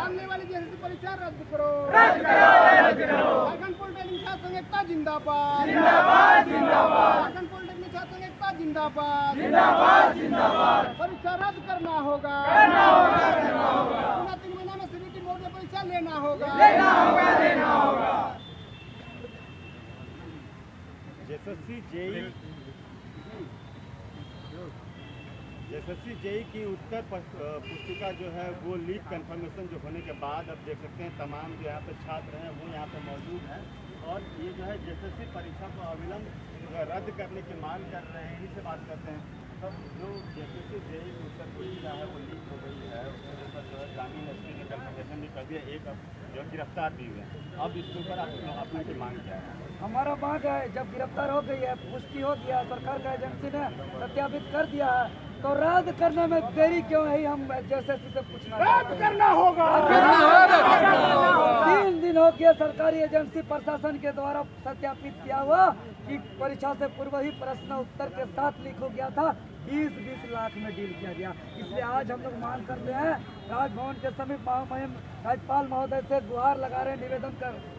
आने वाली जेएसएससी परीक्षा रद्द करो, झारखंड पॉलिटेक्निक छात्र संघ एकता जिंदाबाद, झारखंड पॉलिटेक्निक छात्र संघ एकता जिंदाबाद, परीक्षा रद्द करना होगा, पुनः 3 महीना में सीबीटी बोर्ड में परीक्षा लेना होगा। जेएसएससी जेई की उत्तर पुस्तिका जो है वो लीक कंफर्मेशन जो होने के बाद अब देख सकते हैं तमाम जो यहाँ पे छात्र हैं वो यहाँ पे मौजूद हैं और ये जो है जेएसएससी परीक्षा को अविलंब रद्द करने की मांग कर रहे हैं। इन्हीं से बात करते हैं। तब जो जेएसएससी जेई की उत्तर पुस्तिका है वो लीक हो गई है, उसके ऊपर जो है ग्रामीण एसपी ने कंफर्मेशन भी कर दिया, एक जो गिरफ्तार भी हुए। अब इसके ऊपर आपने की मांग क्या है? हमारा मांग है, जब गिरफ्तार हो गई है, पुष्टि हो गया, सरकार का एजेंसी ने सत्यापित कर दिया है, तो रद्द करने में देरी क्यों है? हम जेएसएससी से पूछना रद्द करना होगा। 3 दिन हो गया सरकारी एजेंसी प्रशासन के द्वारा सत्यापित किया हुआ कि परीक्षा से पूर्व ही प्रश्न उत्तर के साथ लीक हो गया था, 20 लाख में डील किया गया। इसलिए आज हम लोग मांग करते हैं, राजभवन के समीप महामहिम राज्यपाल महोदय से गुहार लगा रहे, निवेदन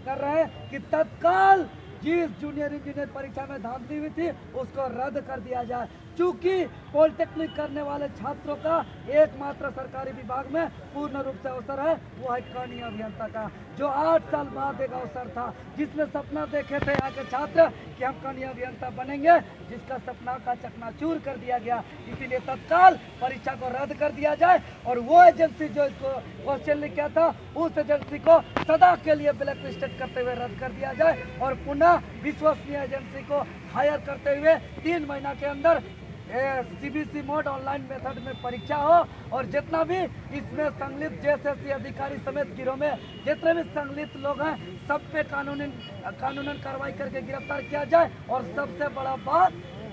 कर रहे हैं कि तत्काल जिस जूनियर इंजीनियर परीक्षा में धांधली हुई थी उसको रद्द कर दिया जाए। चूंकि पॉलिटेक्निक करने वाले छात्रों का एकमात्र सरकारी विभाग में पूर्ण रूप से अवसर है, वो है कनीय अभियंता का, जो 8 साल बाद एक अवसर था, जिसने सपना देखे थे यहाँ के छात्र कि हम कनीय अभियंता बनेंगे, जिसका सपना का चकनाचूर कर दिया गया। इसीलिए तत्काल परीक्षा को रद्द कर दिया जाए और वो एजेंसी जो इसको क्वेश्चन लिख किया था उस एजेंसी को सदा के लिए ब्लैक लिस्टेड करते हुए रद्द कर दिया जाए और पुनः विश्वसनीय एजेंसी को हायर करते हुए 3 महीना के अंदर सीबीसी मोड ऑनलाइन मेथड में परीक्षा हो और जितना भी इसमें संलिप्त जेएसएससी अधिकारी समेत गिरोह में जितने भी संलिप्त लोग हैं सब पे कानूनन कार्रवाई करके गिरफ्तार किया जाए। और सबसे बड़ा बात,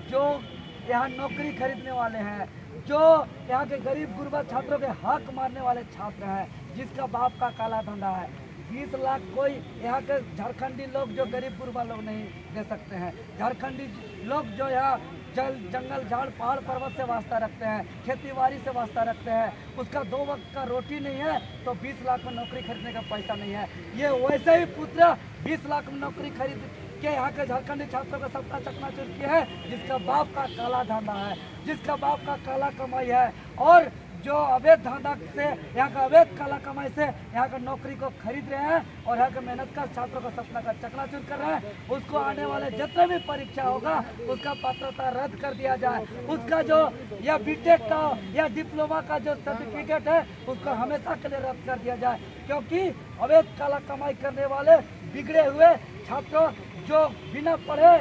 जो यहाँ नौकरी खरीदने वाले हैं, जो यहाँ के गरीब गुरबा छात्रों के हक मारने वाले छात्र हैं, जिसका बाप का काला धंधा है, 20 लाख कोई यहाँ के झारखंडी लोग जो गरीब गुरबा लोग नहीं दे सकते हैं। झारखंडी लोग जो यहाँ जंगल झाड़ पहाड़ पर्वत से वास्ता रखते हैं, खेती बाड़ी से वास्ता रखते हैं, उसका 2 वक्त का रोटी नहीं है तो 20 लाख में नौकरी खरीदने का पैसा नहीं है। ये वैसे ही पुत्र 20 लाख में नौकरी खरीद के यहाँ के झारखंडी छात्रों का सपना चकनाचूर किया है, जिसका बाप का काला धंधा है, जिसका बाप का काला कमाई है और जो अवैध धंधा से यहाँ का अवैध काला कमाई से यहाँ का नौकरी को खरीद रहे हैं और यहाँ के मेहनत का छात्रों का सपना का चकनाचूर कर रहे हैं। उसको आने वाले जितने भी परीक्षा होगा उसका पात्रता रद्द कर दिया जाए। उसका जो या बीटेक का या डिप्लोमा का जो सर्टिफिकेट है उसको हमेशा के लिए रद्द कर दिया जाए, क्योंकि अवैध काला कमाई करने वाले बिगड़े हुए छात्रों जो बिना पढ़े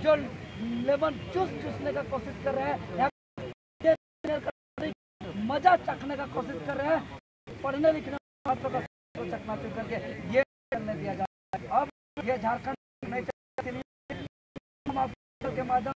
जो लेमन चूसने का कोशिश कर रहे हैं, मजा चखने का कोशिश कर रहे हैं, पढ़ने लिखने छात्रों का चकनाचूर करके ये करने दिया जाए। अब ये झारखंड के माध्यम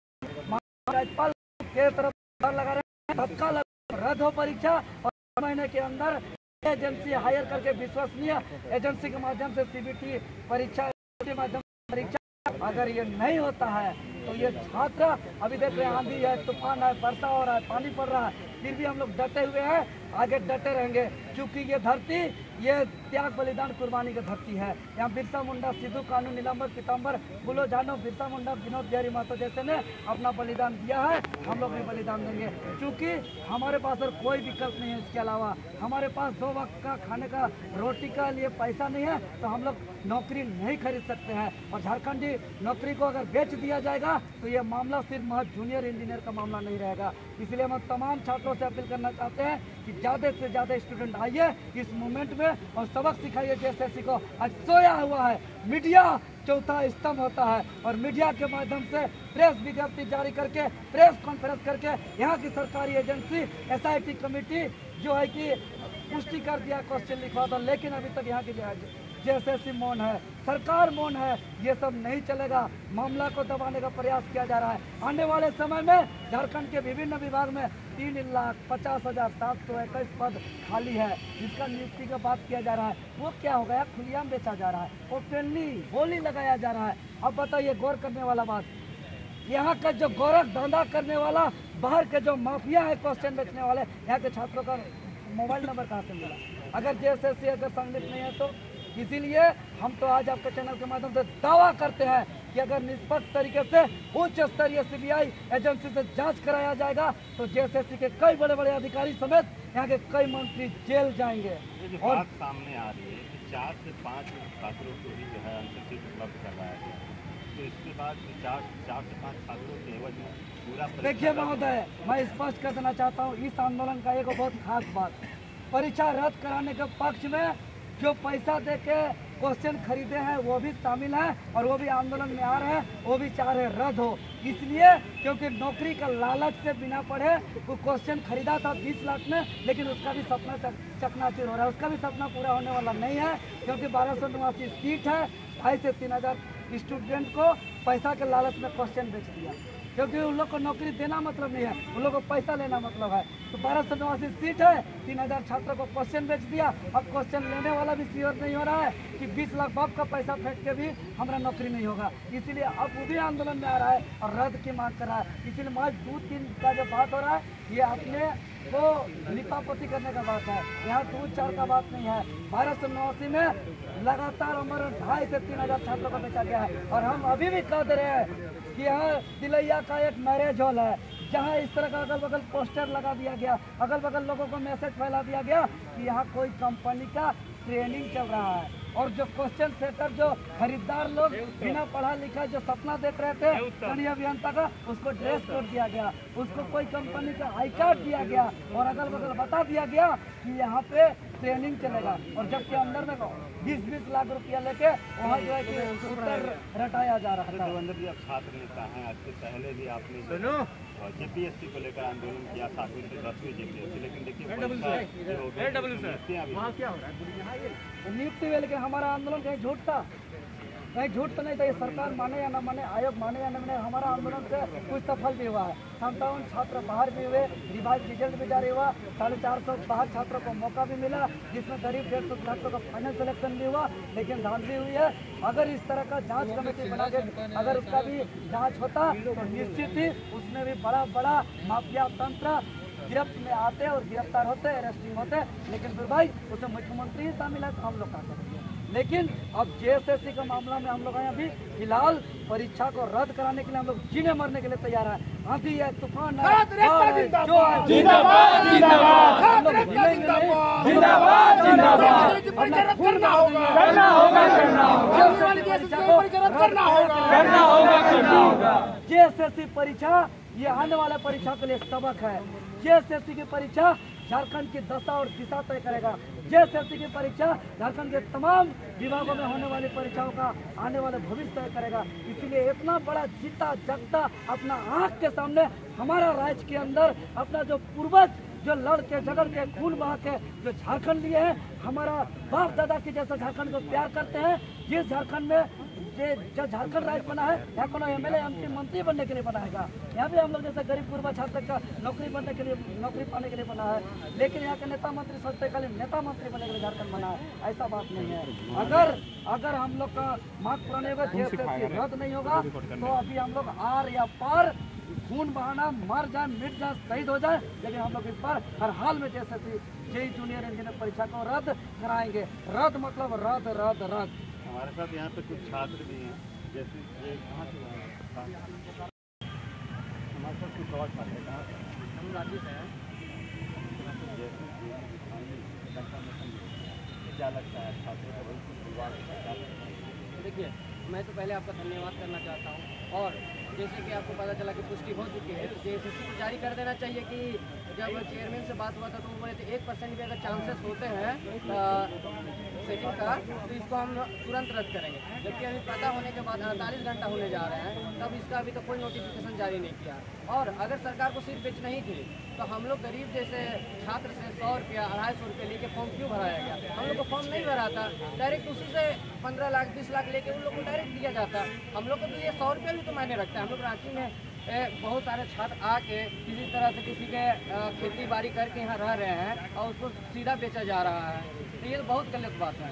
राज्यपाल के तरफ लगा रहे हैं, तत्काल रद्द हो परीक्षा और महीने के अंदर एजेंसी हायर करके विश्वसनीय एजेंसी के माध्यम से सीबीटी परीक्षा के माध्यम परीक्षा, अगर ये नहीं होता है तो ये छात्र अभी देख रहे हैं आंधी है, तूफान है, वर्षा हो रहा है, पानी पड़ रहा है, फिर भी हम लोग डटे हुए हैं, आगे डटे रहेंगे, क्योंकि ये धरती ये त्याग बलिदान कुर्बानी की धरती है। यहाँ बिरसा मुंडा, सिद्धू कानू, नीलांबर, पीताम्बर, बुलो जानो, बिरसा मुंडा, विनोद बिहारी महतो जैसे ने अपना बलिदान दिया है, हम लोग भी बलिदान देंगे, क्योंकि हमारे पास और कोई विकल्प नहीं है। इसके अलावा हमारे पास 2 वक्त का खाने का रोटी का लिए पैसा नहीं है, तो हम लोग नौकरी नहीं खरीद सकते हैं। और झारखंडी नौकरी को अगर बेच दिया जाएगा तो ये मामला सिर्फ महज जूनियर इंजीनियर का मामला नहीं रहेगा। इसलिए हम तमाम छात्रों से अपील करना चाहते हैं कि ज़्यादा से ज़्यादा स्टूडेंट आइए इस मूवमेंट में और सबक सिखाइए जेएसएससी को। आज सोया हुआ है, मीडिया चौथा स्तंभ होता है और मीडिया के माध्यम से प्रेस विज्ञप्ति जारी करके, प्रेस कॉन्फ्रेंस करके यहाँ की सरकारी एजेंसी SIT कमेटी जो है कि पुष्टि कर दिया, क्वेश्चन लिखवा दो, लेकिन अभी तक यहाँ की जेएसएससी मौन है, सरकार मौन है। ये सब नहीं चलेगा, मामला को दबाने का प्रयास किया जा रहा है। आने वाले समय में झारखंड के विभिन्न विभाग में 3,50,721 पद खाली है, जिसका नियुक्ति का बात किया जा रहा है। वो क्या हो गया, खुलेआम बेचा जा रहा है, ओपनली बोली लगाया जा रहा है। अब बताइए, गौर करने वाला बात, यहाँ का जो गोरख धंधा करने वाला, बाहर के जो माफिया है क्वेश्चन बेचने वाले, यहाँ के छात्रों का मोबाइल नंबर कहाँ से मिला? अगर जेएसएससी अगर संलिप्त नहीं है तो। इसीलिए हम तो आज आपके चैनल के माध्यम से दावा करते हैं कि अगर निष्पक्ष तरीके से उच्च स्तरीय सीबीआई एजेंसी से जांच कराया जाएगा तो जेएसएससी के कई बड़े बड़े अधिकारी समेत यहाँ के कई मंत्री जेल जाएंगे। और बात सामने आ रही है कि 4 से 5 छात्रों को ही जो है अंतर्शिक्षण उपलब्ध करवाया गया, तो इसके बाद 4 से 5 छात्रों के एवज में पूरा। देखिए महोदय, मैं स्पष्ट कर देना चाहता हूँ इस आंदोलन का एक बहुत खास बात, परीक्षा रद्द कराने के पक्ष में जो पैसा दे के क्वेश्चन खरीदे हैं वो भी शामिल हैं और वो भी आंदोलन में आ रहे हैं, वो भी चाह रहे रद्द हो। इसलिए क्योंकि नौकरी का लालच से बिना पढ़े वो क्वेश्चन खरीदा था 20 लाख में, लेकिन उसका भी सपना चकनाचूर हो रहा है, उसका भी सपना पूरा होने वाला नहीं है। क्योंकि 1289 सीट है, 2,500 से 3,000 स्टूडेंट को पैसा के लालच में क्वेश्चन बेच दिया, क्योंकि उन लोग को नौकरी देना मतलब नहीं है, उन लोग को पैसा लेना मतलब है। तो 1289 सीट है, 3,000 छात्रों को क्वेश्चन बेच दिया। अब क्वेश्चन लेने वाला भी श्योर नहीं हो रहा है कि 20 लाख बाप का पैसा फेंक के भी हमारा नौकरी नहीं होगा। इसीलिए अब वो भी आंदोलन में आ रहा है और रद्द की मांग कर रहा है। इसीलिए मार्च 2-3 का जो बात हो रहा है ये अपने को लिपापोती करने का बात है, यहाँ 2-4 का बात नहीं है। 1289 में लगातार हमारे 2,500 से 3,000 छात्रों को बेचा गया है और हम अभी भी कह दे रहे हैं कि यहाँ तिलैया का एक मैरिज हॉल है जहाँ इस तरह का अगल बगल पोस्टर लगा दिया गया, अगल बगल लोगों को मैसेज फैला दिया गया कि यहाँ कोई कंपनी का ट्रेनिंग चल रहा है। और जो क्वेश्चन सेटर जो खरीदार लोग बिना पढ़ा लिखा जो सपना देख रहे थे कड़ी अभियंता का, उसको ड्रेस कोड दिया गया, उसको कोई कंपनी का आई कार्ड दिया गया और अगल बगल बता दिया गया कि यहाँ पे ट्रेनिंग चलेगा। और जबकि अंदर में 20-20 लाख रुपया लेके वहाँ जो है कि उत्तर रटाया जा रहा था। देवेंद्र जी, आप छात्र नेता हैं, आज से पहले भी आपने जेपीएससी को लेकर आंदोलन किया, 7वीं से 10वीं जेपीएससी, लेकिन देखिए नियुक्ति हुई, लेकिन हमारा आंदोलन कहीं झूठ था, कहीं झूठ तो नहीं था। ये सरकार माने या न माने, आयोग माने या न माने, हमारा आंदोलन से कुछ सफल भी हुआ है। 57 छात्र बाहर भी हुए, रिवाइज रिजल्ट भी जारी हुआ, 450 बाहर छात्रों को मौका भी मिला, जिसमें करीब 150 छात्रों का फाइनल सिलेक्शन भी हुआ। लेकिन धांधली हुई है, अगर इस तरह का जांच कमेटी बना के अगर उसका भी जांच होता तो निश्चित ही उसमें भी बड़ा माफिया तंत्र गिरफ्त में आते और गिरफ्तार होते, अरेस्टिंग होते। लेकिन फिर भाई उसमें मुख्यमंत्री ही शामिल है तो हम लोग क्या करेंगे। लेकिन अब जेएसएससी का मामला में हम लोग आए अभी फिलहाल परीक्षा को रद्द कराने के लिए हम लोग जीने मरने के लिए तैयार है। आंधी है, तूफान है, जो है जिंदाबाद जिंदाबाद हम लोग मिलेंगे नहीं, जिंदाबाद जिंदाबाद अपना खून करना होगा करना होगा। जेएसएससी परीक्षा ये आने वाले परीक्षा के लिए सबक है। जेएसएससी की परीक्षा झारखंड की दशा और दिशा तय करेगा। जेएसएससी की परीक्षा झारखंड के तमाम विभागों में होने वाली परीक्षाओं का आने वाले भविष्य तय करेगा। इसीलिए इतना बड़ा जीता जगता अपना आँख के सामने हमारा राज्य के अंदर अपना जो पूर्वज जो लड़ के झगड़ के खून बहा के जो झारखंड लिए हैं, हमारा बाप दादा की जैसा झारखंड को प्यार करते हैं। जिस झारखंड में जो झारखंड राज्य बना है, यहाँ कोनो एमएलए एमपी मंत्री बनने के लिए बनाएगा, यहाँ भी हम लोग जैसे गरीब गुरबा छात्र का नौकरी बनने के लिए, नौकरी पाने के लिए बना है। लेकिन यहाँ के नेता मंत्री सोचते खाली नेता मंत्री बनने के लिए झारखंड बना है, ऐसा बात नहीं है। अगर हम लोग का मांग पुराने रद्द नहीं होगा तो अभी हम लोग आर या पार खून बहाना, मर जाए, मिट जाए, शहीद हो जाए, लेकिन हम लोग इस पर हर हाल में जैसे जेई जूनियर इंजीनियर परीक्षा को रद्द कराएंगे। रद्द मतलब रद्द रद्द रद्द। हमारे साथ यहाँ पे कुछ छात्र भी हैं, जैसे ये कहाँ से हमारे साथ कुछ और छात्र हैं, कहाँ से? हम रांची से हैं। क्या लगता है छात्रों का भविष्य? देखिए, मैं तो पहले आपका धन्यवाद करना चाहता हूँ। और जैसे कि आपको पता चला कि पुष्टि हो चुकी है, तो जेएसएससी को जारी कर देना चाहिए कि जब चेयरमैन से बात हुआ था तो वो बोले थे 1% भी अगर चांसेस होते हैं सेटिंग का तो इसको हम तुरंत रद्द करेंगे। जबकि अभी पता होने के बाद 48 घंटा होने जा रहे हैं, तब इसका अभी तो कोई नोटिफिकेशन जारी नहीं किया। और अगर सरकार को सीट बेच नहीं थी तो हम लोग गरीब जैसे छात्र से 100 रुपया 250 रुपये लेके फॉर्म क्यों भराया गया? हम लोग को फॉर्म नहीं भरा था, डायरेक्ट उसी से 15 लाख 20 लाख लेके उन लोग को डायरेक्ट दिया जाता। हम लोग को तो ये 100 रुपये भी तो मायने रखता है। हम लोग रांची में बहुत सारे छात्र आके किसी तरह से किसी के खेती बाड़ी करके यहाँ रह रहे हैं और उसको सीधा बेचा जा रहा है, तो ये तो बहुत गलत बात है।